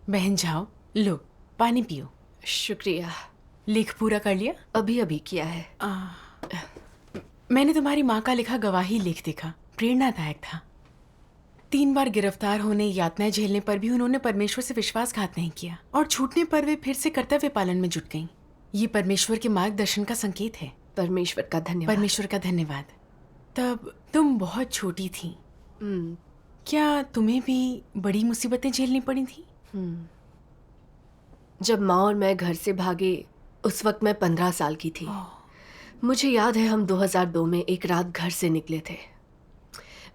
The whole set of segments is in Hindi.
बहन जाओ, लो पानी पियो। शुक्रिया। लेख पूरा कर लिया? अभी अभी किया है। मैंने तुम्हारी माँ का लिखा गवाही लेख देखा, प्रेरणादायक था। 3 बार गिरफ्तार होने, यातनाएं झेलने पर भी उन्होंने परमेश्वर से विश्वासघात नहीं किया और छूटने पर वे फिर से कर्तव्य पालन में जुट गईं। ये परमेश्वर के मार्गदर्शन का संकेत है। परमेश्वर का धन्यवाद। परमेश्वर का धन्यवाद। तब तुम बहुत छोटी थी, क्या तुम्हें भी बड़ी मुसीबतें झेलनी पड़ी थी? जब माँ और मैं घर से भागे उस वक्त मैं 15 साल की थी। मुझे याद है हम 2002 में एक रात घर से निकले थे।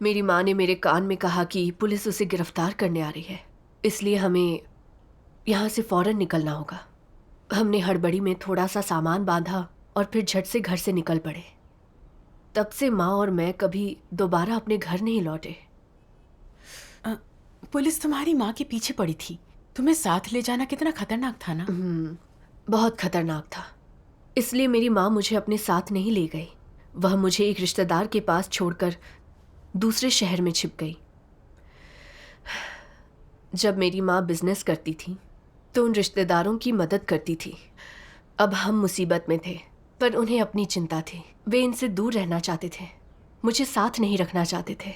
मेरी माँ ने मेरे कान में कहा कि पुलिस उसे गिरफ्तार करने आ रही है, इसलिए हमें यहाँ से फौरन निकलना होगा। हमने हड़बड़ी में थोड़ा सा सामान बांधा और फिर झट से घर से निकल पड़े। तब से माँ और मैं कभी दोबारा अपने घर नहीं लौटे। पुलिस तुम्हारी माँ के पीछे पड़ी थी। तुम्हें साथ ले जाना कितना खतरनाक था ना? बहुत खतरनाक था, इसलिए मेरी माँ मुझे अपने साथ नहीं ले गई। वह मुझे एक रिश्तेदार के पास छोड़कर दूसरे शहर में छिप गई। जब मेरी माँ बिजनेस करती थी तो उन रिश्तेदारों की मदद करती थी। अब हम मुसीबत में थे, पर उन्हें अपनी चिंता थी। वे इनसे दूर रहना चाहते थे, मुझे साथ नहीं रखना चाहते थे।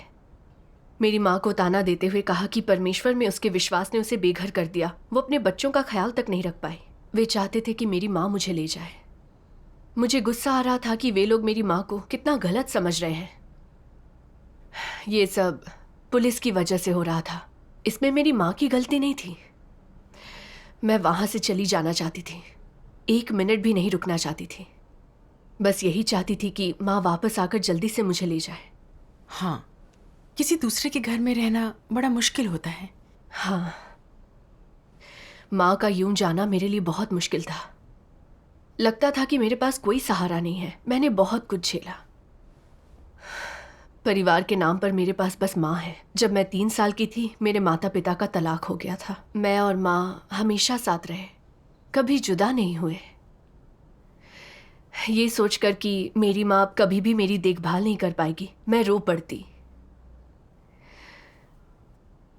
मेरी माँ को ताना देते हुए कहा कि परमेश्वर में उसके विश्वास ने उसे बेघर कर दिया। वो अपने बच्चों का ख्याल तक नहीं रख पाए। वे चाहते थे कि मेरी माँ मुझे ले जाए। मुझे गुस्सा आ रहा था कि वे लोग मेरी माँ को कितना गलत समझ रहे हैं। ये सब पुलिस की वजह से हो रहा था, इसमें मेरी माँ की गलती नहीं थी। मैं वहां से चली जाना चाहती थी, 1 मिनट भी नहीं रुकना चाहती थी। बस यही चाहती थी कि माँ वापस आकर जल्दी से मुझे ले जाए। हाँ, किसी दूसरे के घर में रहना बड़ा मुश्किल होता है। हाँ, माँ का यूं जाना मेरे लिए बहुत मुश्किल था। लगता था कि मेरे पास कोई सहारा नहीं है। मैंने बहुत कुछ झेला। परिवार के नाम पर मेरे पास बस माँ है। जब मैं 3 साल की थी मेरे माता पिता का तलाक हो गया था। मैं और माँ हमेशा साथ रहे, कभी जुदा नहीं हुए। ये सोचकर कि मेरी माँ अब कभी भी मेरी देखभाल नहीं कर पाएगी, मैं रो पड़ती।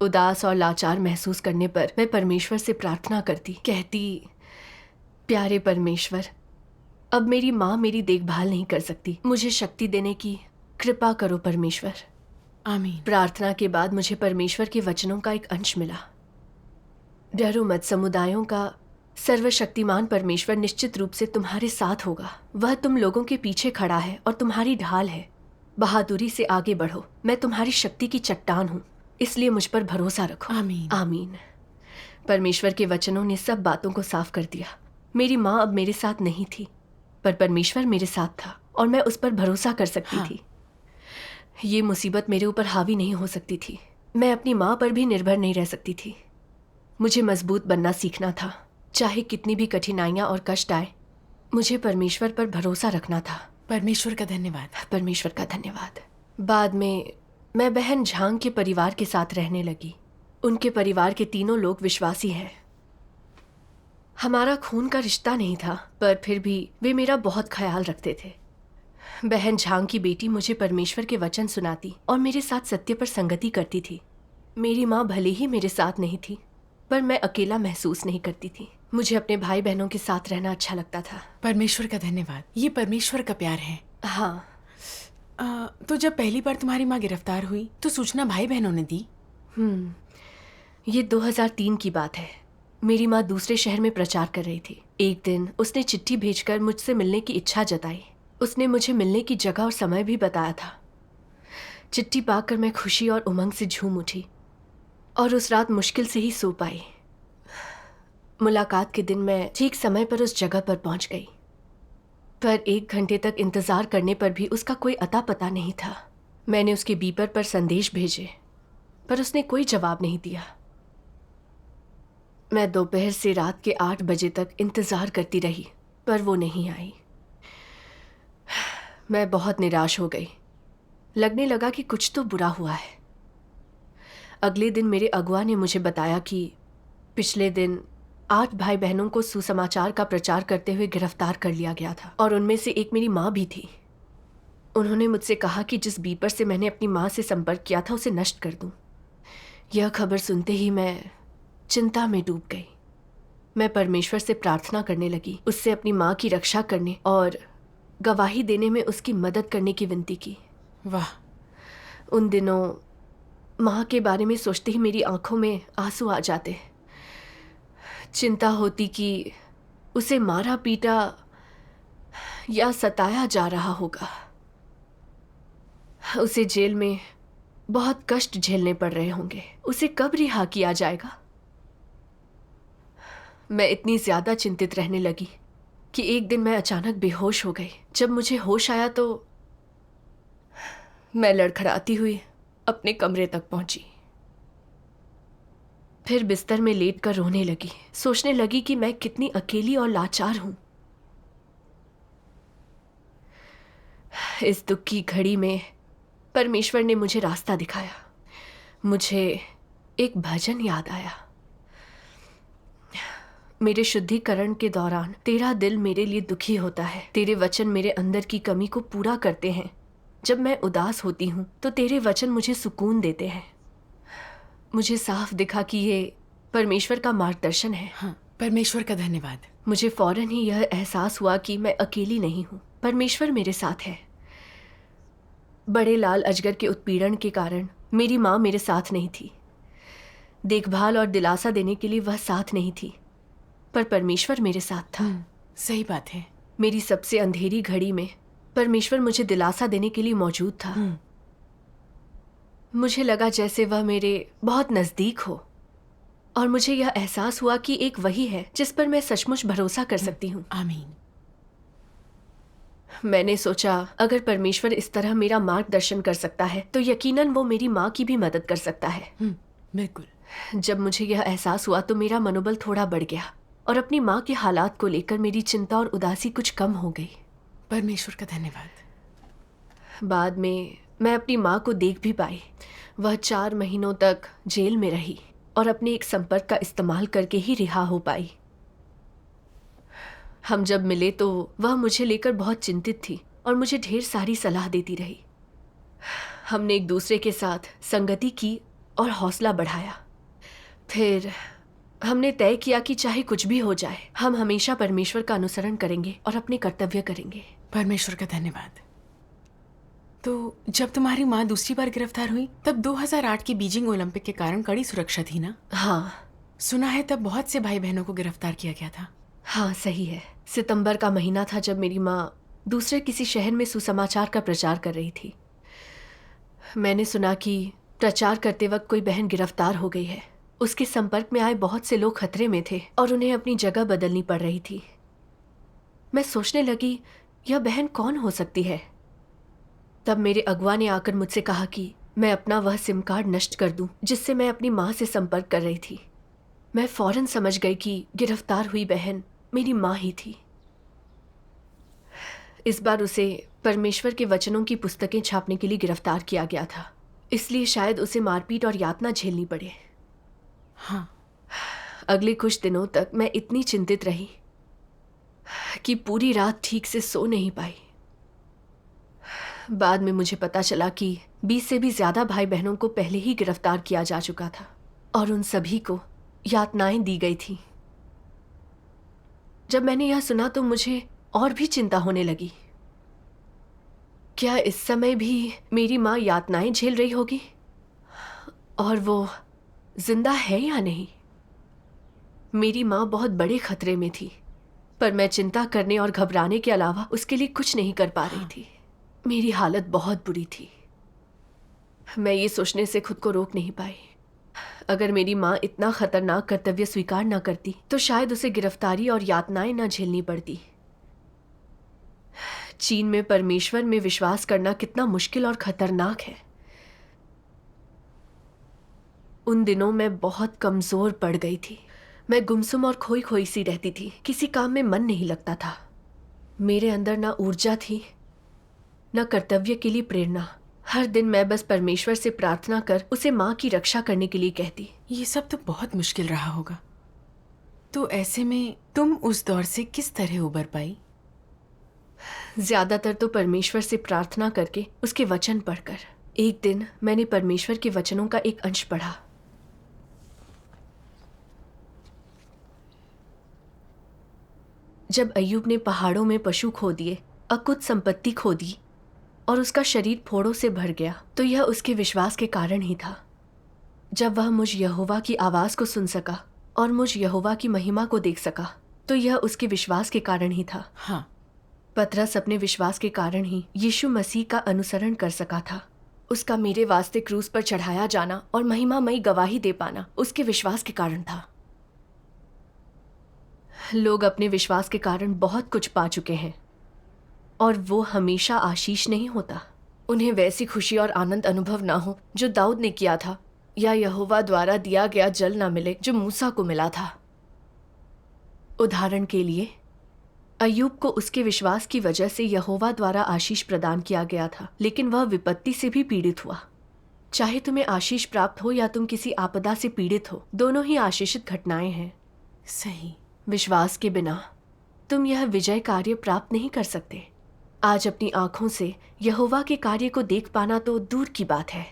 उदास और लाचार महसूस करने पर मैं परमेश्वर से प्रार्थना करती, कहती, प्यारे परमेश्वर, अब मेरी माँ मेरी देखभाल नहीं कर सकती, मुझे शक्ति देने की कृपा करो परमेश्वर। आमीन। प्रार्थना के बाद मुझे परमेश्वर के वचनों का एक अंश मिला। डरो मत, समुदायों का सर्वशक्तिमान परमेश्वर निश्चित रूप से तुम्हारे साथ होगा। वह तुम लोगों के पीछे खड़ा है और तुम्हारी ढाल है। बहादुरी से आगे बढ़ो, मैं तुम्हारी शक्ति की चट्टान हूँ, इसलिए मुझ पर भरोसा रखो। आमीन। आमीन। परमेश्वर के वचनों ने सब बातों को साफ कर दिया। मेरी माँ अब मेरे साथ नहीं थी, पर परमेश्वर मेरे साथ था और मैं उस पर भरोसा कर सकती थी। ये मुसीबत मेरे ऊपर हावी नहीं हो सकती थी। मैं अपनी माँ पर भी निर्भर नहीं रह सकती थी। मुझे मजबूत बनना सीखना था। चाहे कितनी भी कठिनाइयाँ और कष्ट आए, मुझे परमेश्वर पर भरोसा रखना था। परमेश्वर का धन्यवाद। परमेश्वर का धन्यवाद। बाद में मैं बहन झांग के परिवार के साथ रहने लगी। उनके परिवार के तीनों लोग विश्वासी हैं। हमारा खून का रिश्ता नहीं था, पर फिर भी वे मेरा बहुत ख्याल रखते थे। बहन झांग की बेटी मुझे परमेश्वर के वचन सुनाती और मेरे साथ सत्य पर संगति करती थी। मेरी माँ भले ही मेरे साथ नहीं थी, पर मैं अकेला महसूस नहीं करती थी। मुझे अपने भाई बहनों के साथ रहना अच्छा लगता था। परमेश्वर का धन्यवाद। ये परमेश्वर का प्यार है। हाँ। तो जब पहली बार तुम्हारी माँ गिरफ्तार हुई तो सूचना भाई बहनों ने दी? ये 2003 की बात है। मेरी माँ दूसरे शहर में प्रचार कर रही थी। एक दिन उसने चिट्ठी भेजकर मुझसे मिलने की इच्छा जताई। उसने मुझे मिलने की जगह और समय भी बताया था। चिट्ठी पाकर मैं खुशी और उमंग से झूम उठी और उस रात मुश्किल से ही सो पाई। मुलाकात के दिन मैं ठीक समय पर उस जगह पर पहुंच गई, पर 1 घंटे तक इंतजार करने पर भी उसका कोई अता पता नहीं था। मैंने उसके बीपर पर संदेश भेजे, पर उसने कोई जवाब नहीं दिया। मैं दोपहर से रात के 8 बजे तक इंतजार करती रही, पर वो नहीं आई। मैं बहुत निराश हो गई। लगने लगा कि कुछ तो बुरा हुआ है। अगले दिन मेरे अगुआ ने मुझे बताया कि पिछले दिन 8 भाई बहनों को सुसमाचार का प्रचार करते हुए गिरफ्तार कर लिया गया था और उनमें से एक मेरी माँ भी थी। उन्होंने मुझसे कहा कि जिस बीपर से मैंने अपनी माँ से संपर्क किया था उसे नष्ट कर दूं। यह खबर सुनते ही मैं चिंता में डूब गई। मैं परमेश्वर से प्रार्थना करने लगी, उससे अपनी माँ की रक्षा करने और गवाही देने में उसकी मदद करने की विनती की। वाह। उन दिनों माँ के बारे में सोचते ही मेरी आंखों में आंसू आ जाते। चिंता होती कि उसे मारा पीटा या सताया जा रहा होगा। उसे जेल में बहुत कष्ट झेलने पड़ रहे होंगे। उसे कब रिहा किया जाएगा? मैं इतनी ज्यादा चिंतित रहने लगी कि एक दिन मैं अचानक बेहोश हो गई। जब मुझे होश आया तो मैं लड़खड़ाती हुई अपने कमरे तक पहुंची। फिर बिस्तर में लेटकर रोने लगी। सोचने लगी कि मैं कितनी अकेली और लाचार हूं। इस दुख की घड़ी में परमेश्वर ने मुझे रास्ता दिखाया। मुझे एक भजन याद आया। मेरे शुद्धिकरण के दौरान तेरा दिल मेरे लिए दुखी होता है, तेरे वचन मेरे अंदर की कमी को पूरा करते हैं। जब मैं उदास होती हूँ तो तेरे वचन मुझे सुकून देते हैं। मुझे साफ दिखा कि ये परमेश्वर का मार्गदर्शन है। हाँ, परमेश्वर का धन्यवाद। मुझे फौरन ही यह एहसास हुआ कि मैं अकेली नहीं हूँ, परमेश्वर मेरे साथ है। बड़े लाल अजगर के उत्पीड़न के कारण मेरी माँ मेरे साथ नहीं थी। देखभाल और दिलासा देने के लिए वह साथ नहीं थी, पर परमेश्वर मेरे साथ था। सही बात है। मेरी सबसे अंधेरी घड़ी में परमेश्वर मुझे दिलासा देने के लिए मौजूद था। मुझे लगा जैसे वह मेरे बहुत नजदीक हो, और मुझे यह एहसास हुआ कि एक वही है जिस पर मैं सचमुच भरोसा कर सकती हूँ। आमीन। मैंने सोचा अगर परमेश्वर इस तरह मेरा मार्गदर्शन कर सकता है तो यकीनन वो मेरी माँ की भी मदद कर सकता है। बिल्कुल। जब मुझे यह एहसास हुआ तो मेरा मनोबल थोड़ा बढ़ गया और अपनी माँ के हालात को लेकर मेरी चिंता और उदासी कुछ कम हो गई। परमेश्वर का धन्यवाद। बाद में मैं अपनी माँ को देख भी पाई। वह 4 महीनों तक जेल में रही और अपने एक संपर्क का इस्तेमाल करके ही रिहा हो पाई। हम जब मिले तो वह मुझे लेकर बहुत चिंतित थी और मुझे ढेर सारी सलाह देती रही। हमने एक दूसरे के साथ संगति की और हौसला बढ़ाया। फिर हमने तय किया कि चाहे कुछ भी हो जाए, हम हमेशा परमेश्वर का अनुसरण करेंगे और अपने कर्तव्य करेंगे। परमेश्वर का धन्यवाद। तो जब तुम्हारी माँ दूसरी बार गिरफ्तार हुई तब 2008 की बीजिंग ओलंपिक के कारण कड़ी सुरक्षा थी ना? हाँ, सुना है तब बहुत से भाई बहनों को गिरफ्तार किया गया था। हाँ सही है। सितंबर का महीना था जब मेरी माँ दूसरे किसी शहर में सुसमाचार का प्रचार कर रही थी। मैंने सुना कि प्रचार करते वक्त कोई बहन गिरफ्तार हो गई है। उसके संपर्क में आए बहुत से लोग खतरे में थे और उन्हें अपनी जगह बदलनी पड़ रही थी। मैं सोचने लगी यह बहन कौन हो सकती है। तब मेरे अगुआ ने आकर मुझसे कहा कि मैं अपना वह सिम कार्ड नष्ट कर दूं जिससे मैं अपनी माँ से संपर्क कर रही थी। मैं फौरन समझ गई कि गिरफ्तार हुई बहन मेरी माँ ही थी। इस बार उसे परमेश्वर के वचनों की पुस्तकें छापने के लिए गिरफ्तार किया गया था, इसलिए शायद उसे मारपीट और यातना झेलनी पड़े। हाँ। अगले कुछ दिनों तक मैं इतनी चिंतित रही कि पूरी रात ठीक से सो नहीं पाई। बाद में मुझे पता चला कि 20 से भी ज्यादा भाई बहनों को पहले ही गिरफ्तार किया जा चुका था और उन सभी को यातनाएं दी गई थी। जब मैंने यह सुना तो मुझे और भी चिंता होने लगी। क्या इस समय भी मेरी माँ यातनाएं झेल रही होगी और वो जिंदा है या नहीं? मेरी माँ बहुत बड़े खतरे में थी, पर मैं चिंता करने और घबराने के अलावा उसके लिए कुछ नहीं कर पा रही थी। मेरी हालत बहुत बुरी थी। मैं ये सोचने से खुद को रोक नहीं पाई, अगर मेरी माँ इतना खतरनाक कर्तव्य स्वीकार न करती तो शायद उसे गिरफ्तारी और यातनाएं न झेलनी पड़ती। चीन में परमेश्वर में विश्वास करना कितना मुश्किल और खतरनाक है। उन दिनों मैं बहुत कमजोर पड़ गई थी। मैं गुमसुम और खोई खोई सी रहती थी। किसी काम में मन नहीं लगता था। मेरे अंदर ना ऊर्जा थी, न कर्तव्य के लिए प्रेरणा। हर दिन मैं बस परमेश्वर से प्रार्थना कर उसे माँ की रक्षा करने के लिए कहती। ये सब तो बहुत मुश्किल रहा होगा। तो ऐसे में तुम उस दौर से किस तरह उबर पाई? ज्यादातर तो परमेश्वर से प्रार्थना करके, उसके वचन पढ़कर। एक दिन मैंने परमेश्वर के वचनों का एक अंश पढ़ा। जब अय्यूब ने पहाड़ों में पशु खो दिए, अकुत संपत्ति खो दी और उसका शरीर फोड़ों से भर गया, तो यह उसके विश्वास के कारण ही था। जब वह मुझ यहोवा की आवाज को सुन सका और मुझ यहोवा की महिमा को देख सका, तो यह उसके विश्वास के कारण ही था। हाँ, पतरस अपने विश्वास के कारण ही यीशु मसीह का अनुसरण कर सका था। उसका मेरे वास्ते क्रूस पर चढ़ाया जाना और महिमामयी गवाही दे पाना उसके विश्वास के कारण था। लोग अपने विश्वास के कारण बहुत कुछ पा चुके हैं, और वो हमेशा आशीष नहीं होता। उन्हें वैसी खुशी और आनंद अनुभव ना हो जो दाऊद ने किया था, या यहोवा द्वारा दिया गया जल ना मिले जो मूसा को मिला था। उदाहरण के लिए, अय्यूब को उसके विश्वास की वजह से यहोवा द्वारा आशीष प्रदान किया गया था, लेकिन वह विपत्ति से भी पीड़ित हुआ। चाहे तुम्हें आशीष प्राप्त हो या तुम किसी आपदा से पीड़ित हो, दोनों ही आशीषित घटनाएं हैं। सही। विश्वास के बिना तुम यह विजय कार्य प्राप्त नहीं कर सकते। आज अपनी आंखों से यहोवा के कार्य को देख पाना तो दूर की बात है,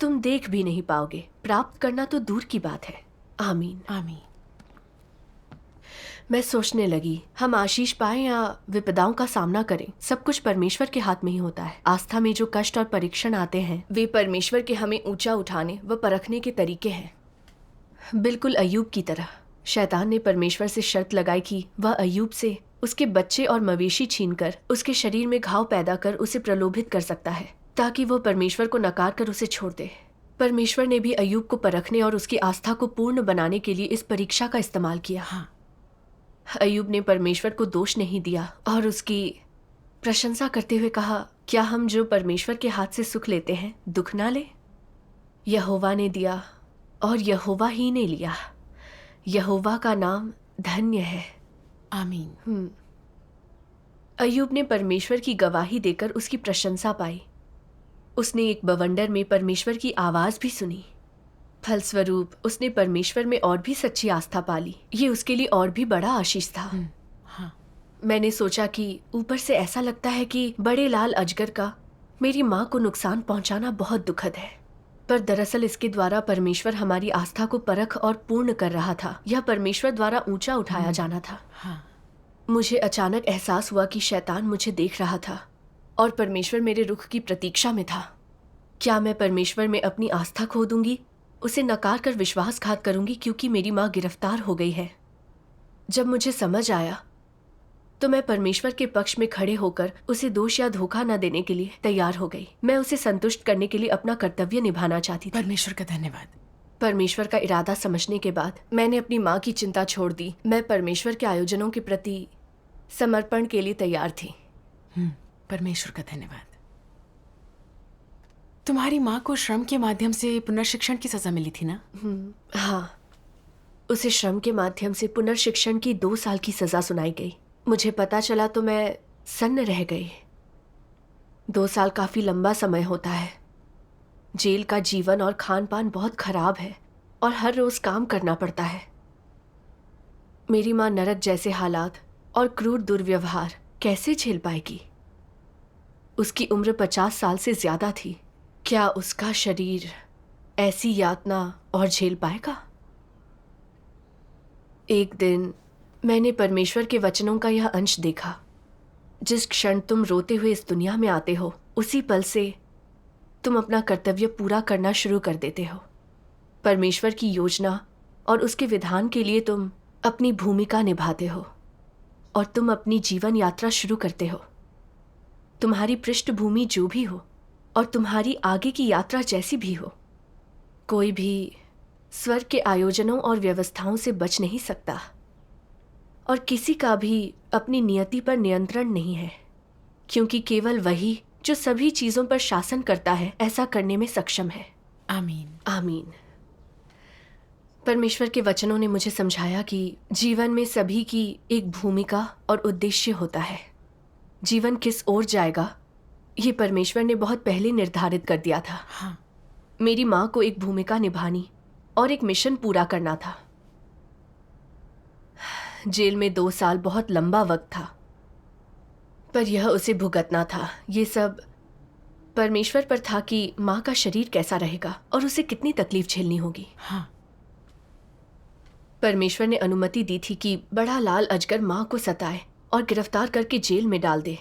तुम देख भी नहीं पाओगे। प्राप्त करना तो दूर की बात है। आमीन। आमीन। मैं सोचने लगी, हम आशीष पाएं या विपदाओं का सामना करें, सब कुछ परमेश्वर के हाथ में ही होता है। आस्था में जो कष्ट और परीक्षण आते हैं, वे परमेश्वर के हमें ऊंचा उठाने व परखने के तरीके हैं। बिल्कुल अय्यूब की तरह शैतान ने परमेश्वर से शर्त लगाई कि वह अय्यूब से उसके बच्चे और मवेशी छीनकर उसके शरीर में घाव पैदा कर उसे प्रलोभित कर सकता है, ताकि वो परमेश्वर को नकार कर उसे छोड़ दे। परमेश्वर ने भी अय्यूब को परखने और उसकी आस्था को पूर्ण बनाने के लिए इस परीक्षा का इस्तेमाल किया। हाँ। अय्यूब ने परमेश्वर को दोष नहीं दिया और उसकी प्रशंसा करते हुए कहा, क्या हम जो परमेश्वर के हाथ से सुख लेते हैं दुख ना ले? यहोवा ने दिया और यहोवा ही ने लिया। यहोवा का नाम धन्य है। आमीन। अय्यूब ने परमेश्वर की गवाही देकर उसकी प्रशंसा पाई। उसने एक बवंडर में परमेश्वर की आवाज भी सुनी। फलस्वरूप उसने परमेश्वर में और भी सच्ची आस्था पाली। ये उसके लिए और भी बड़ा आशीष था। हाँ। मैंने सोचा कि ऊपर से ऐसा लगता है कि बड़े लाल अजगर का मेरी माँ को नुकसान पहुंचाना बहुत दुखद है, पर दरअसल इसके द्वारा परमेश्वर हमारी आस्था को परख और पूर्ण कर रहा था। यह परमेश्वर द्वारा ऊंचा उठाया जाना था। हाँ। मुझे अचानक एहसास हुआ कि शैतान मुझे देख रहा था और परमेश्वर मेरे रुख की प्रतीक्षा में था। क्या मैं परमेश्वर में अपनी आस्था खो दूंगी, उसे नकार कर विश्वासघात करूंगी क्योंकि मेरी माँ गिरफ्तार हो गई है? जब मुझे समझ आया तो मैं परमेश्वर के पक्ष में खड़े होकर उसे दोष या धोखा न देने के लिए तैयार हो गई। मैं उसे संतुष्ट करने के लिए अपना कर्तव्य निभाना चाहती थी। परमेश्वर का धन्यवाद। परमेश्वर का इरादा समझने के बाद मैंने अपनी माँ की चिंता छोड़ दी। मैं परमेश्वर के आयोजनों के प्रति समर्पण के लिए तैयार थी। परमेश्वर का धन्यवाद। तुम्हारी माँ को श्रम के माध्यम से पुनर्शिक्षण की सजा मिली थी ना? हाँ, उसे श्रम के माध्यम से पुनर्शिक्षण की 2 साल की सजा सुनाई गई। मुझे पता चला तो मैं सन्न रह गई। 2 साल काफी लंबा समय होता है। जेल का जीवन और खान पान बहुत खराब है और हर रोज काम करना पड़ता है। मेरी माँ नरक जैसे हालात और क्रूर दुर्व्यवहार कैसे झेल पाएगी? उसकी उम्र 50 साल से ज्यादा थी। क्या उसका शरीर ऐसी यातना और झेल पाएगा? एक दिन मैंने परमेश्वर के वचनों का यह अंश देखा। जिस क्षण तुम रोते हुए इस दुनिया में आते हो, उसी पल से तुम अपना कर्तव्य पूरा करना शुरू कर देते हो। परमेश्वर की योजना और उसके विधान के लिए तुम अपनी भूमिका निभाते हो और तुम अपनी जीवन यात्रा शुरू करते हो। तुम्हारी पृष्ठभूमि जो भी हो और तुम्हारी आगे की यात्रा जैसी भी हो, कोई भी स्वर्ग के आयोजनों और व्यवस्थाओं से बच नहीं सकता और किसी का भी अपनी नियति पर नियंत्रण नहीं है, क्योंकि केवल वही जो सभी चीजों पर शासन करता है ऐसा करने में सक्षम है। आमीन। आमीन। परमेश्वर के वचनों ने मुझे समझाया कि जीवन में सभी की एक भूमिका और उद्देश्य होता है। जीवन किस ओर जाएगा ये परमेश्वर ने बहुत पहले निर्धारित कर दिया था। हाँ। मेरी माँ को एक भूमिका निभानी और एक मिशन पूरा करना था। जेल में 2 साल बहुत लंबा वक्त था, पर यह उसे भुगतना था। ये सब परमेश्वर पर था कि माँ का शरीर कैसा रहेगा और उसे कितनी तकलीफ झेलनी होगी। हाँ। परमेश्वर ने अनुमति दी थी कि बड़ा लाल अजगर माँ को सताए और गिरफ्तार करके जेल में डाल दे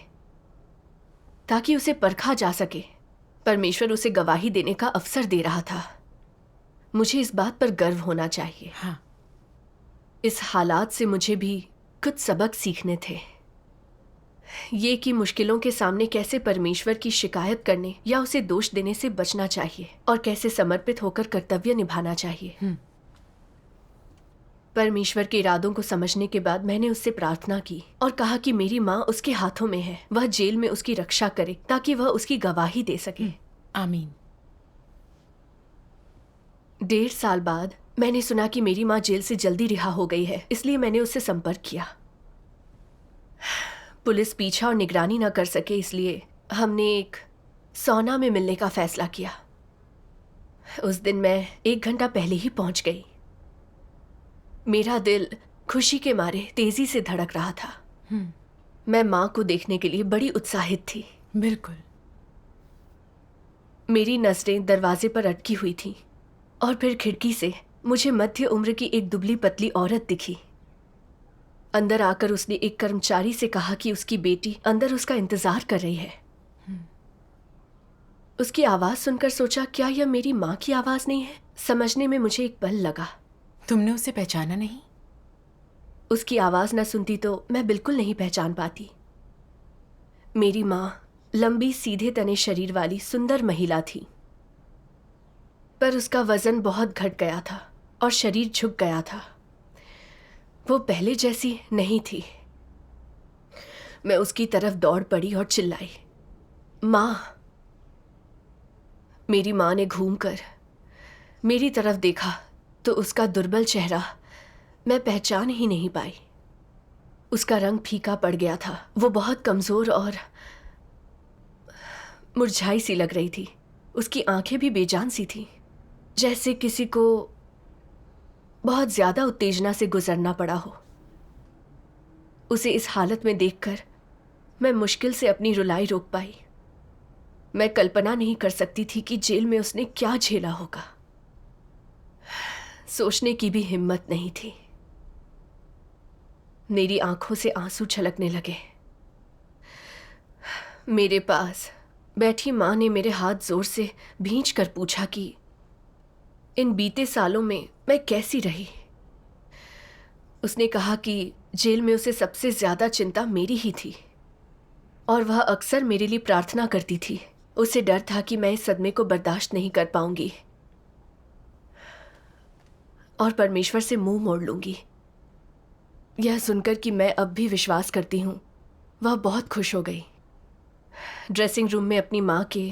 ताकि उसे परखा जा सके। परमेश्वर उसे गवाही देने का अवसर दे रहा था। मुझे इस बात पर गर्व होना चाहिए। हाँ, इस हालात से मुझे भी कुछ सबक सीखने थे। ये कि मुश्किलों के सामने कैसे परमेश्वर की शिकायत करने या उसे दोष देने से बचना चाहिए और कैसे समर्पित होकर कर्तव्य निभाना चाहिए। परमेश्वर के इरादों को समझने के बाद मैंने उससे प्रार्थना की और कहा कि मेरी माँ उसके हाथों में है, वह जेल में उसकी रक्षा करे ताकि वह उसकी गवाही दे सके। आमीन। 1.5 साल बाद मैंने सुना कि मेरी माँ जेल से जल्दी रिहा हो गई है, इसलिए मैंने उससे संपर्क किया। पुलिस पीछा और निगरानी न कर सके, इसलिए हमने एक सौना में मिलने का फैसला किया। उस दिन मैं 1 घंटा पहले ही पहुंच गई। मेरा दिल खुशी के मारे तेजी से धड़क रहा था। मैं माँ को देखने के लिए बड़ी उत्साहित थी। बिल्कुल। मेरी नजरें दरवाजे पर अटकी हुई थीं और फिर खिड़की से मुझे मध्य उम्र की एक दुबली पतली औरत दिखी। अंदर आकर उसने एक कर्मचारी से कहा कि उसकी बेटी अंदर उसका इंतजार कर रही है। उसकी आवाज सुनकर सोचा, क्या यह मेरी माँ की आवाज नहीं है? समझने में मुझे एक पल लगा। तुमने उसे पहचाना नहीं? उसकी आवाज न सुनती तो मैं बिल्कुल नहीं पहचान पाती। मेरी माँ लंबी सीधे तने शरीर वाली सुंदर महिला थी, पर उसका वजन बहुत घट गया था और शरीर झुक गया था। वो पहले जैसी नहीं थी। मैं उसकी तरफ दौड़ पड़ी और चिल्लाई, माँ। मेरी माँ ने घूमकर मेरी तरफ देखा तो उसका दुर्बल चेहरा मैं पहचान ही नहीं पाई। उसका रंग फीका पड़ गया था। वो बहुत कमजोर और मुरझाई सी लग रही थी। उसकी आंखें भी बेजान सी थीं, जैसे किसी को बहुत ज्यादा उत्तेजना से गुजरना पड़ा हो। उसे इस हालत में देखकर मैं मुश्किल से अपनी रुलाई रोक पाई। मैं कल्पना नहीं कर सकती थी कि जेल में उसने क्या झेला होगा। सोचने की भी हिम्मत नहीं थी। मेरी आंखों से आंसू छलकने लगे। मेरे पास बैठी माँ ने मेरे हाथ जोर से भींच कर पूछा कि इन बीते सालों में मैं कैसी रही। उसने कहा कि जेल में उसे सबसे ज्यादा चिंता मेरी ही थी और वह अक्सर मेरे लिए प्रार्थना करती थी। उसे डर था कि मैं इस सदमे को बर्दाश्त नहीं कर पाऊंगी और परमेश्वर से मुंह मोड़ लूंगी। यह सुनकर कि मैं अब भी विश्वास करती हूँ, वह बहुत खुश हो गई। ड्रेसिंग रूम में अपनी माँ के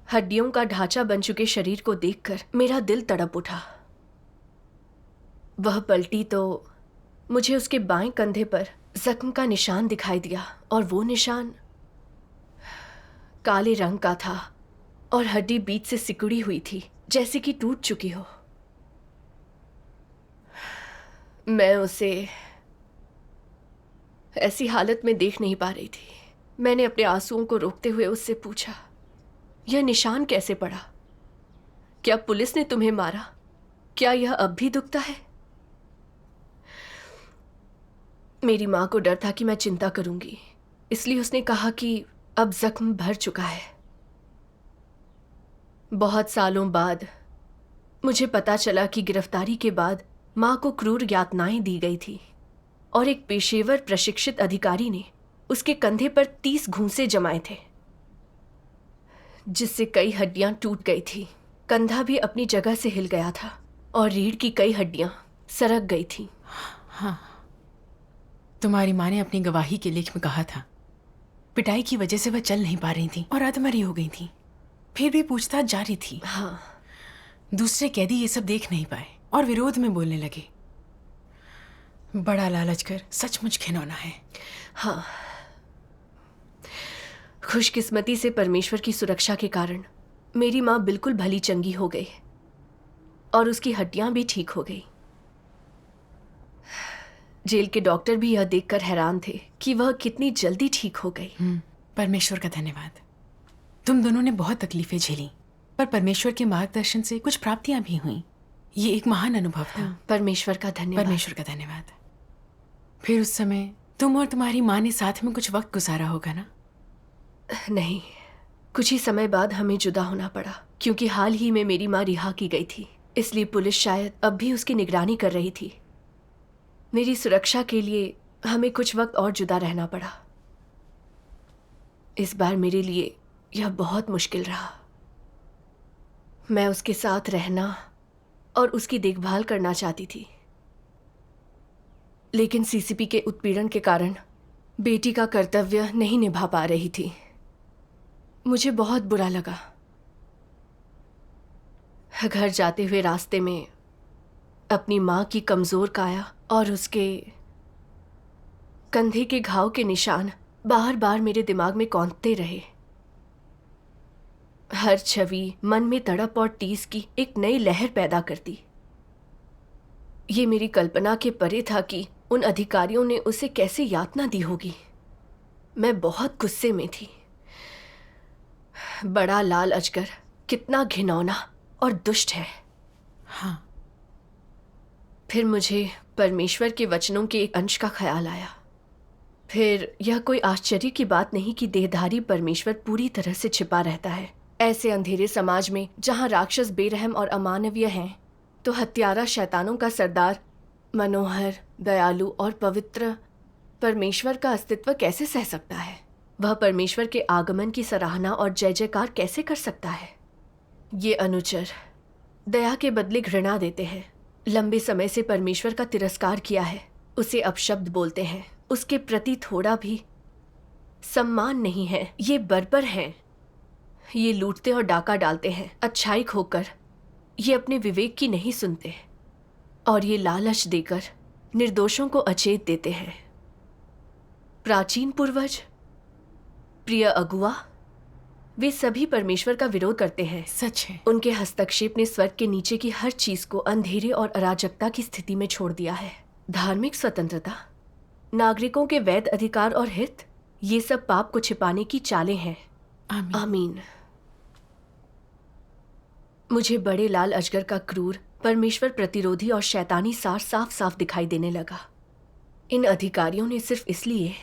हड्डियों का ढांचा बन चुके शरीर को देखकर मेरा दिल तड़प उठा। वह पलटी तो मुझे उसके बाएं कंधे पर जख्म का निशान दिखाई दिया और वो निशान काले रंग का था और हड्डी बीच से सिकुड़ी हुई थी, जैसे कि टूट चुकी हो। मैं उसे ऐसी हालत में देख नहीं पा रही थी। मैंने अपने आंसुओं को रोकते हुए उससे पूछा, यह निशान कैसे पड़ा? क्या पुलिस ने तुम्हें मारा? क्या यह अब भी दुखता है? मेरी माँ को डर था कि मैं चिंता करूंगी, इसलिए उसने कहा कि अब जख्म भर चुका है। बहुत सालों बाद मुझे पता चला कि गिरफ्तारी के बाद माँ को क्रूर यातनाएं दी गई थी और एक पेशेवर प्रशिक्षित अधिकारी ने उसके कंधे पर 30 घूंसे जमाए थे, जिससे कई हड्डियां टूट गई थी। कंधा भी अपनी जगह से हिल गया था और रीढ़ की कई हड्डियां सरक गई थी। हाँ, तुम्हारी माँ ने अपनी गवाही के लेख में कहा था, पिटाई की वजह से वह चल नहीं पा रही थी और अधमरी हो गई थी। फिर भी पूछताछ जारी थी। हाँ, दूसरे कैदी ये सब देख नहीं पाए और विरोध में बोलने लगे। बड़ा लालच कर सचमुच घिनौना है। हाँ, खुशकिस्मती से परमेश्वर की सुरक्षा के कारण मेरी माँ बिल्कुल भली चंगी हो गई और उसकी हड्डियां भी ठीक हो गई। जेल के डॉक्टर भी यह देखकर हैरान थे कि वह कितनी जल्दी ठीक हो गई। परमेश्वर का धन्यवाद। तुम दोनों ने बहुत तकलीफें झेली, पर परमेश्वर के मार्गदर्शन से कुछ प्राप्तियां भी हुई। ये एक महान अनुभव था। परमेश्वर का धन्यवाद। परमेश्वर का धन्यवाद। फिर उस समय तुम और तुम्हारी माँ ने साथ में कुछ वक्त गुजारा होगा ना? नहीं, कुछ ही समय बाद हमें जुदा होना पड़ा क्योंकि हाल ही में मेरी माँ रिहा की गई थी, इसलिए पुलिस शायद अब भी उसकी निगरानी कर रही थी। मेरी सुरक्षा के लिए हमें कुछ वक्त और जुदा रहना पड़ा। इस बार मेरे लिए यह बहुत मुश्किल रहा। मैं उसके साथ रहना और उसकी देखभाल करना चाहती थी, लेकिन सीसीपी के उत्पीड़न के कारण बेटी का कर्तव्य नहीं निभा पा रही थी। मुझे बहुत बुरा लगा। घर जाते हुए रास्ते में अपनी माँ की कमजोर काया और उसके कंधे के घाव के निशान बार बार मेरे दिमाग में कौंधते रहे। हर छवि मन में तड़प और टीस की एक नई लहर पैदा करती। ये मेरी कल्पना के परे था कि उन अधिकारियों ने उसे कैसे यातना दी होगी। मैं बहुत गुस्से में थी। बड़ा लाल अजगर कितना घिनौना और दुष्ट है। हाँ। फिर मुझे परमेश्वर के वचनों के एक अंश का ख्याल आया। फिर यह कोई आश्चर्य की बात नहीं कि देहधारी परमेश्वर पूरी तरह से छिपा रहता है। ऐसे अंधेरे समाज में जहाँ राक्षस बेरहम और अमानवीय हैं, तो हत्यारा शैतानों का सरदार मनोहर, दयालु और पवित्र परमेश्वर का अस्तित्व कैसे सह सकता है? वह परमेश्वर के आगमन की सराहना और जय जयकार कैसे कर सकता है? ये अनुचर दया के बदले घृणा देते हैं। लंबे समय से परमेश्वर का तिरस्कार किया है, उसे अपशब्द बोलते हैं, उसके प्रति थोड़ा भी सम्मान नहीं है। ये बर्बर हैं। ये लूटते और डाका डालते हैं अच्छाई खोकर। ये अपने विवेक की नहीं सुनते और ये लालच देकर निर्दोषों को अचेत देते हैं। प्राचीन पूर्वज, प्रिय अगुआ, वे सभी परमेश्वर का विरोध करते हैं। सच है। उनके हस्तक्षेप ने स्वर्ग के नीचे की हर चीज को अंधेरे और अराजकता की स्थिति में छोड़ दिया है। धार्मिक स्वतंत्रता, नागरिकों के वैध अधिकार और हित, ये सब पाप को छिपाने की चालें हैं। आमीन। आमीन। मुझे बड़े लाल अजगर का क्रूर, परमेश्वर प्रतिरोधी और शैतानी सार साफ साफ दिखाई देने लगा। इन अधिकारियों ने सिर्फ इसलिए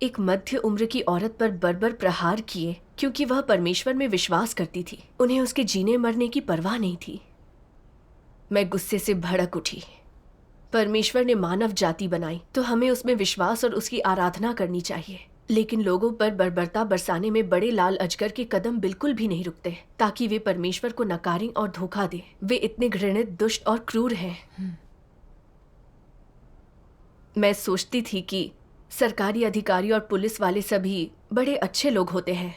एक मध्य उम्र की औरत पर बर्बर प्रहार किए क्योंकि वह परमेश्वर में विश्वास करती थी। उन्हें उसके जीने मरने की परवाह नहीं थी। मैं गुस्से से भड़क उठी। परमेश्वर ने मानव जाति बनाई तो हमें उसमें विश्वास और उसकी आराधना करनी चाहिए, लेकिन लोगों पर बर्बरता बरसाने में बड़े लाल अजगर के कदम बिल्कुल भी नहीं रुकते ताकि वे परमेश्वर को नकारें और धोखा दें। वे इतने घृणित, दुष्ट और क्रूर हैं। मैं सोचती थी कि सरकारी अधिकारी और पुलिस वाले सभी बड़े अच्छे लोग होते हैं,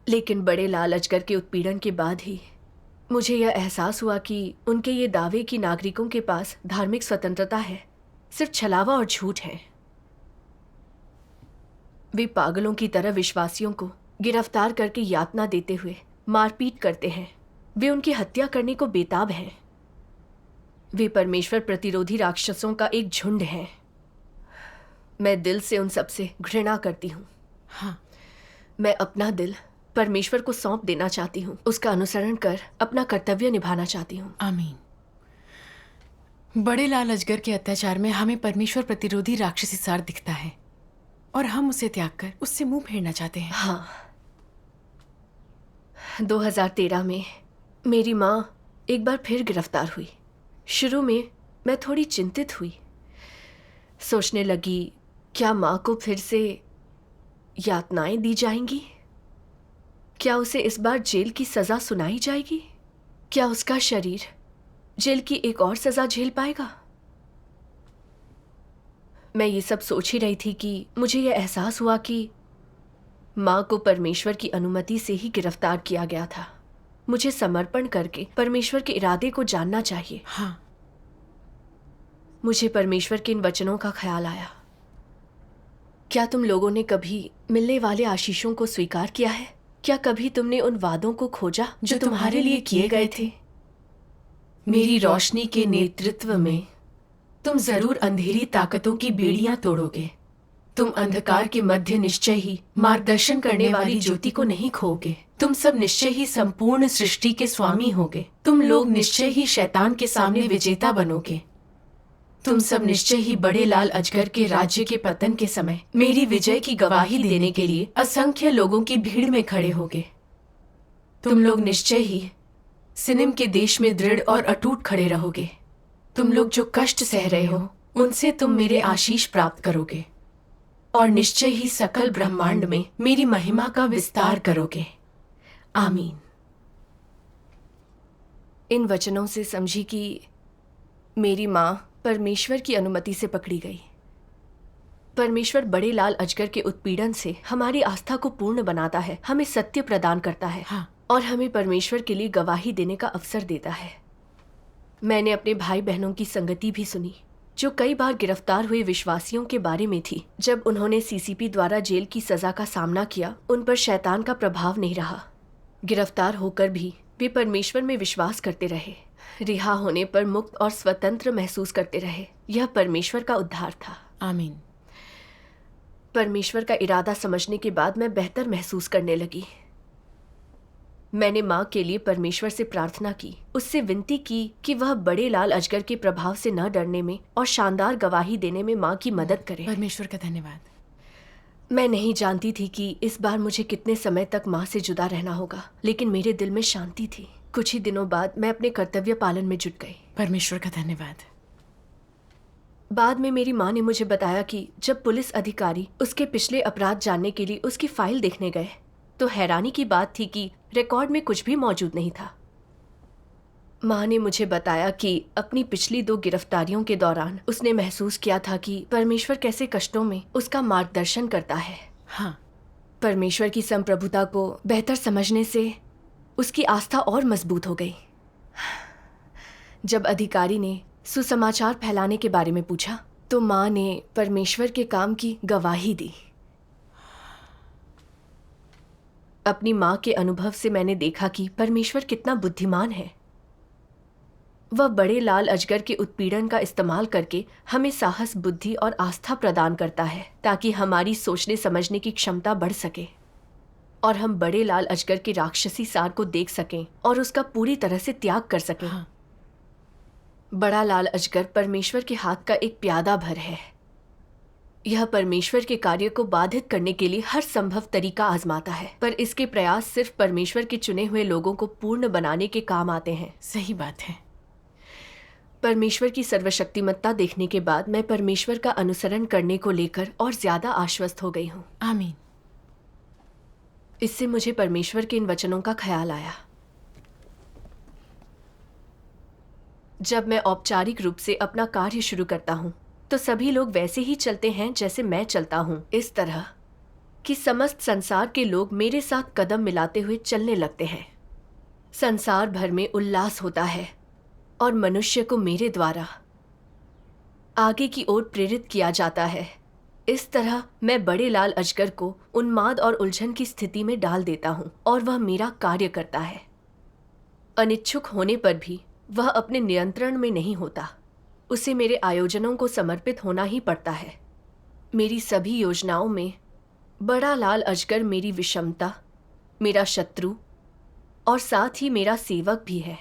लेकिन बड़े लाल अजगर के उत्पीड़न के बाद ही मुझे यह एहसास हुआ कि उनके ये दावे कि नागरिकों के पास धार्मिक स्वतंत्रता है सिर्फ छलावा और झूठ है। वे पागलों की तरह विश्वासियों को गिरफ्तार करके यातना देते हुए मारपीट करते हैं। वे उनकी हत्या करने को बेताब हैं। वे परमेश्वर प्रतिरोधी राक्षसों का एक झुंड है। मैं दिल से उन सब से घृणा करती हूँ। हाँ। मैं अपना दिल परमेश्वर को सौंप देना चाहती हूँ, उसका अनुसरण कर अपना कर्तव्य निभाना चाहती हूँ। आमीन। बड़े लाल अजगर के अत्याचार में हमें परमेश्वर प्रतिरोधी राक्षसी सार दिखता है और हम उसे त्याग कर उससे मुंह फेरना चाहते हैं। हाँ। 2013 में मेरी माँ एक बार फिर गिरफ्तार हुई। शुरू में मैं थोड़ी चिंतित हुई। सोचने लगी, क्या माँ को फिर से यातनाएं दी जाएंगी? क्या उसे इस बार जेल की सजा सुनाई जाएगी? क्या उसका शरीर जेल की एक और सजा झेल पाएगा? मैं ये सब सोच ही रही थी कि मुझे यह एहसास हुआ कि माँ को परमेश्वर की अनुमति से ही गिरफ्तार किया गया था। मुझे समर्पण करके परमेश्वर के इरादे को जानना चाहिए। हाँ। मुझे परमेश्वर के इन वचनों का ख्याल आया। क्या तुम लोगों ने कभी मिलने वाले आशीषों को स्वीकार किया है? क्या कभी तुमने उन वादों को खोजा जो तुम्हारे लिए किए गए थे? मेरी रोशनी के नेतृत्व में तुम जरूर अंधेरी ताकतों की बेड़ियां तोड़ोगे। तुम अंधकार के मध्य निश्चय ही मार्गदर्शन करने वाली ज्योति को नहीं खोगे। तुम सब निश्चय ही संपूर्ण सृष्टि के स्वामी होगे। तुम लोग निश्चय ही शैतान के सामने विजेता बनोगे। तुम सब निश्चय ही बड़े लाल अजगर के राज्य के पतन के समय मेरी विजय की गवाही देने के लिए असंख्य लोगों की भीड़ में खड़े होगे। तुम लोग निश्चय ही सिनिम के देश में दृढ़ और अटूट खड़े रहोगे। तुम लोग जो कष्ट सह रहे हो उनसे तुम मेरे आशीष प्राप्त करोगे और निश्चय ही सकल ब्रह्मांड में मेरी महिमा का विस्तार करोगे। आमीन। इन वचनों से समझी कि मेरी माँ परमेश्वर की अनुमति से पकड़ी गई। परमेश्वर बड़े लाल अजगर के उत्पीड़न से हमारी आस्था को पूर्ण बनाता है, हमें सत्य प्रदान करता है। हाँ। और हमें परमेश्वर के लिए गवाही देने का अवसर देता है। मैंने अपने भाई बहनों की संगति भी सुनी जो कई बार गिरफ्तार हुए विश्वासियों के बारे में थी। जब उन्होंने सीसीपी द्वारा जेल की सजा का सामना किया, उन पर शैतान का प्रभाव नहीं रहा। गिरफ्तार होकर भी वे परमेश्वर में विश्वास करते रहे, रिहा होने पर मुक्त और स्वतंत्र महसूस करते रहे। यह परमेश्वर का उद्धार था। आमीन। परमेश्वर का इरादा समझने के बाद मैं बेहतर महसूस करने लगी। मैंने माँ के लिए परमेश्वर से प्रार्थना की, उससे विनती की कि वह बड़े लाल अजगर के प्रभाव से न डरने में और शानदार गवाही देने में माँ की मदद करे। परमेश्वर का धन्यवाद। मैं नहीं जानती थी कि इस बार मुझे कितने समय तक माँ से जुदा रहना होगा, लेकिन मेरे दिल में शांति थी। कुछ ही दिनों बाद मैं अपने कर्तव्य पालन में जुट गई। परमेश्वर का धन्यवाद। बाद में मेरी माँ ने मुझे बताया कि जब पुलिस अधिकारी उसके पिछले अपराध जानने के लिए उसकी फाइल देखने गए तो हैरानी की बात थी कि रिकॉर्ड में कुछ भी मौजूद नहीं था। माँ ने मुझे बताया कि अपनी पिछली 2 गिरफ्तारियों के दौरान उसने महसूस किया था कि परमेश्वर कैसे कष्टों में उसका मार्गदर्शन करता है। हाँ। परमेश्वर की संप्रभुता को बेहतर समझने से उसकी आस्था और मजबूत हो गई। जब अधिकारी ने सुसमाचार फैलाने के बारे में पूछा तो माँ ने परमेश्वर के काम की गवाही दी। अपनी माँ के अनुभव से मैंने देखा कि परमेश्वर कितना बुद्धिमान है। वह बड़े लाल अजगर के उत्पीड़न का इस्तेमाल करके हमें साहस, बुद्धि और आस्था प्रदान करता है ताकि हमारी सोचने समझने की क्षमता बढ़ सके और हम बड़े लाल अजगर के राक्षसी सार को देख सकें और उसका पूरी तरह से त्याग कर सकें। हाँ। बड़ा लाल अजगर परमेश्वर के हाथ का एक प्यादा भर है। यह परमेश्वर के कार्य को बाधित करने के लिए हर संभव तरीका आजमाता है, पर इसके प्रयास सिर्फ परमेश्वर के चुने हुए लोगों को पूर्ण बनाने के काम आते हैं। सही बात है। परमेश्वर की सर्वशक्तिमत्ता देखने के बाद मैं परमेश्वर का अनुसरण करने को लेकर और ज्यादा आश्वस्त हो गई हूँ। आमीन। इससे मुझे परमेश्वर के इन वचनों का ख्याल आया। जब मैं औपचारिक रूप से अपना कार्य शुरू करता हूँ तो सभी लोग वैसे ही चलते हैं जैसे मैं चलता हूँ, इस तरह कि समस्त संसार के लोग मेरे साथ कदम मिलाते हुए चलने लगते हैं। संसार भर में उल्लास होता है और मनुष्य को मेरे द्वारा आगे की ओर प्रेरित किया जाता है। इस तरह मैं बड़े लाल अजगर को उन्माद और उलझन की स्थिति में डाल देता हूँ और वह मेरा कार्य करता है। अनिच्छुक होने पर भी वह अपने नियंत्रण में नहीं होता। उसे मेरे आयोजनों को समर्पित होना ही पड़ता है। मेरी सभी योजनाओं में बड़ा लाल अजगर मेरी विषमता, मेरा शत्रु और साथ ही मेरा सेवक भी है।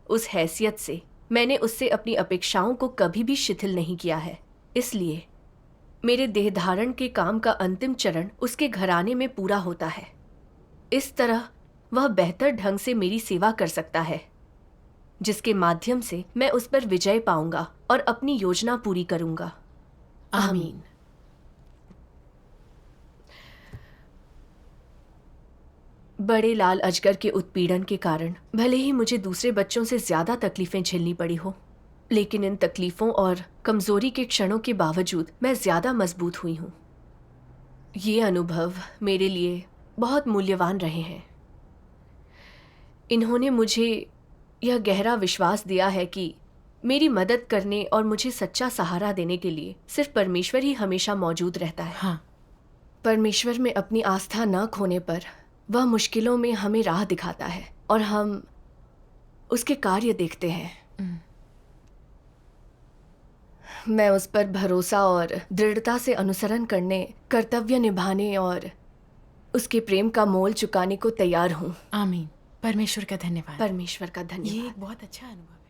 उस हैसियत से मैंने उससे अपनी अपेक्षाओं को कभी भी शिथिल नहीं किया है। इसलिए मेरे देहधारण के काम का अंतिम चरण उसके घराने में पूरा होता है। इस तरह वह बेहतर ढंग से मेरी सेवा कर सकता है, जिसके माध्यम से मैं उस पर विजय पाऊंगा और अपनी योजना पूरी करूंगा। आमीन। बड़े लाल अजगर के उत्पीड़न के कारण भले ही मुझे दूसरे बच्चों से ज्यादा तकलीफें झेलनी पड़ी हो, लेकिन इन तकलीफों और कमजोरी के क्षणों के बावजूद मैं ज्यादा मजबूत हुई हूँ। ये अनुभव मेरे लिए बहुत मूल्यवान रहे हैं। इन्होंने मुझे यह गहरा विश्वास दिया है कि मेरी मदद करने और मुझे सच्चा सहारा देने के लिए सिर्फ परमेश्वर ही हमेशा मौजूद रहता है। हाँ। परमेश्वर में अपनी आस्था न खोने पर वह मुश्किलों में हमें राह दिखाता है और हम उसके कार्य देखते हैं। मैं उस पर भरोसा और दृढ़ता से अनुसरण करने, कर्तव्य निभाने और उसके प्रेम का मोल चुकाने को तैयार हूँ। आमीन। परमेश्वर का धन्यवाद। परमेश्वर का धन्यवाद। ये एक बहुत अच्छा अनुभव है।